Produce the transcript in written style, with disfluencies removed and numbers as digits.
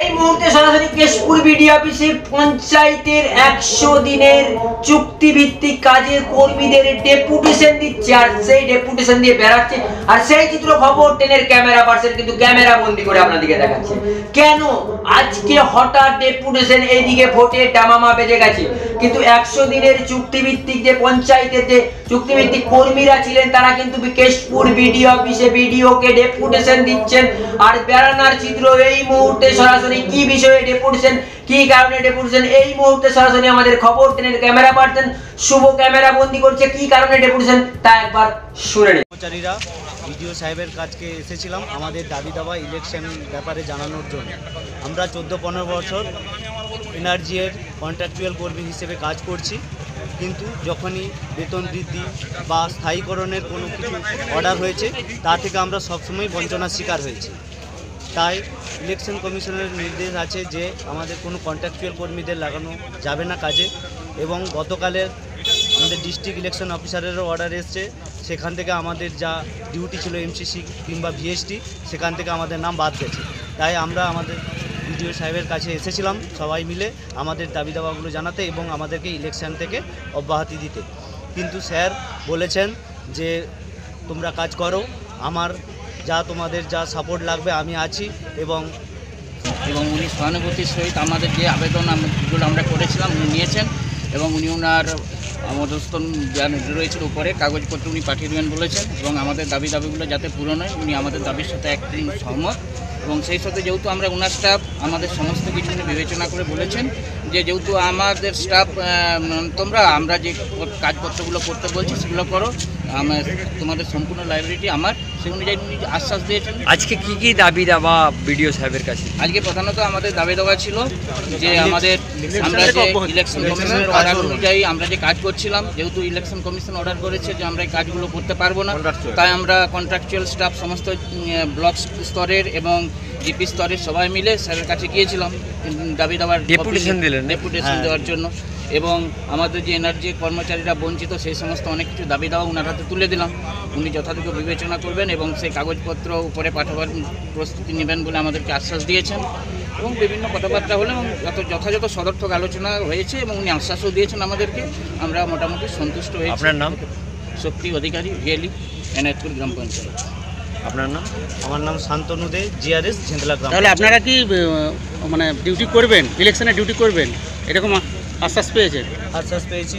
এই মুহূর্তে সরাসরি কেশপুর বিডিও অফিসে পঞ্চায়েতের 100 দিনের চুক্তিভিত্তিক কাজের কর্মীদের ডেপুটেশন দিচ্ছে, আর সেই ডেপুটেশন দিয়ে বেরাচ্ছে। আর সেই চিত্র খবর 10 ক্যামেরা পার্সন কিন্তু ক্যামেরা বন্দি করে আপনাদেরকে দেখাচ্ছে। কেন আজকে হঠাৎ ডেপুটেশন? এইদিকে ভোটের ডামামা বেজে গেছে, কিন্তু 100 দিনের চুক্তিভিত্তিক যে পঞ্চায়েতের যে চুক্তিভিত্তিক কর্মীরা ছিলেন তারা কিন্তু কেশপুর বিডিও অফিসে বিডিওকে ডেপুটেশন দিচ্ছেন। আর বেড়ানোর চিত্র এই মুহূর্তে সরাসরি কি বিষয়ে ডেপুটেশন, কি কারণে ডেপুটেশন, এই মুহূর্তে সরাসরি আমাদের খবর 10 ক্যামেরা পার্সন শুভ ক্যামেরা বন্দি করছে। কি কারণে ডেপুটেশন তা একবার শুনে নিন। কর্মচারীরা বিডিও সাহেবের কাছে এসেছিলাম আমাদের দাবি দাবা ইলেকশন ব্যাপারে জানানোর জন্য। আমরা 14-15 বছর এনার্জির কন্ট্রাকচুয়াল কর্মী হিসেবে কাজ করছি, কিন্তু যখনই বেতন বৃদ্ধি বা স্থায়ীকরণের কোনো কিছু অর্ডার হয়েছে তা থেকে আমরা সবসময় বঞ্চনার শিকার হয়েছি। তাই ইলেকশন কমিশনের নির্দেশ আছে যে আমাদের কোনো কন্ট্রাকচুয়াল কর্মীদের লাগানো যাবে না কাজে। এবং গতকালের আমাদের ডিস্ট্রিক্ট ইলেকশন অফিসারেরও অর্ডার এসছে, সেখান থেকে আমাদের যা ডিউটি ছিল এমসিসি কিংবা ভিএসটি সেখান থেকে আমাদের নাম বাদ গেছে। তাই আমরা আমাদের বিডিও সাহেবের কাছে এসেছিলাম সবাই মিলে আমাদের দাবি দাবাগুলো জানাতে এবং আমাদেরকে ইলেকশন থেকে অব্যাহতি দিতে। কিন্তু স্যার বলেছেন যে তোমরা কাজ করো, আমার তোমাদের যা সাপোর্ট লাগবে আমি আছি। এবং উনি সহানুভূতির সহিত আমাদের যে আবেদনগুলো আমরা করেছিলাম উনি নিয়েছেন, এবং উনি ওনার মধ্যস্থন রয়েছে উপরে কাগজপত্র উনি পাঠিয়ে দেবেন বলেছেন, এবং আমাদের দাবিগুলো যাতে পূরণ হয় উনি আমাদের দাবির সাথে একদিন সহমত। এবং সেই সাথে যেহেতু আমরা ওনার স্টাফ আমাদের সমস্ত কিছু উনি বিবেচনা করে বলেছেন যে যেহেতু আমাদের স্টাফ আমরা যে কাজপত্রগুলো করতে বলছি সেগুলো করো, তোমাদের সম্পূর্ণ লাইব্রেরিটি আমার, সেই অনুযায়ী উনি আশ্বাস দিয়েছেন। আজকে কি কি দাবি দাবা বিডিও সাহেবের কাছে? আজকে প্রধানত আমাদের দাবি দেওয়া ছিল যে আমরা যে ইলেকশন কমিশনের অর্ডার অনুযায়ী আমরা যে কাজ করছিলাম, যেহেতু ইলেকশন কমিশন অর্ডার করেছে যে আমরা এই কাজগুলো করতে পারবো না, তাই আমরা কন্ট্রাকচুয়াল স্টাফ সমস্ত ব্লক স্তরের এবং জিপি স্তরের সবাই মিলে স্যারের কাছে গিয়েছিলাম দাবি দেওয়ার ডেপুটেশন দেওয়ার জন্য। এবং আমাদের যে এনার্জি কর্মচারীরা বঞ্চিত সেই সমস্ত অনেক কিছু দাবি দেওয়া ওনার হাতে তুলে দিলাম, উনি যথাযথ বিবেচনা করবেন এবং সেই কাগজপত্র উপরে পাঠাবার প্রস্তুতি নেবেন বলে আমাদেরকে আশ্বাস দিয়েছেন। এবং বিভিন্ন কথাবার্তা হলে যথাযথ সদর্থক আলোচনা হয়েছে এবং উনি আশ্বাসও দিয়েছেন আমাদেরকে। আমরা মোটামুটি সন্তুষ্ট হয়েছি। আপনার নাম? শক্তি অধিকারী, ভিএলই, এনায়তপুর গ্রাম পঞ্চায়েত। আপনার নাম? আমার নাম শান্তনু দে, জিআরএস ঝেঁতলা গ্রাম। তাহলে আপনারা কি মানে ডিউটি করবেন, ইলেকশনে ডিউটি করবেন এরকম আশ্বাস পেয়েছেন? আশ্বাস পেয়েছি।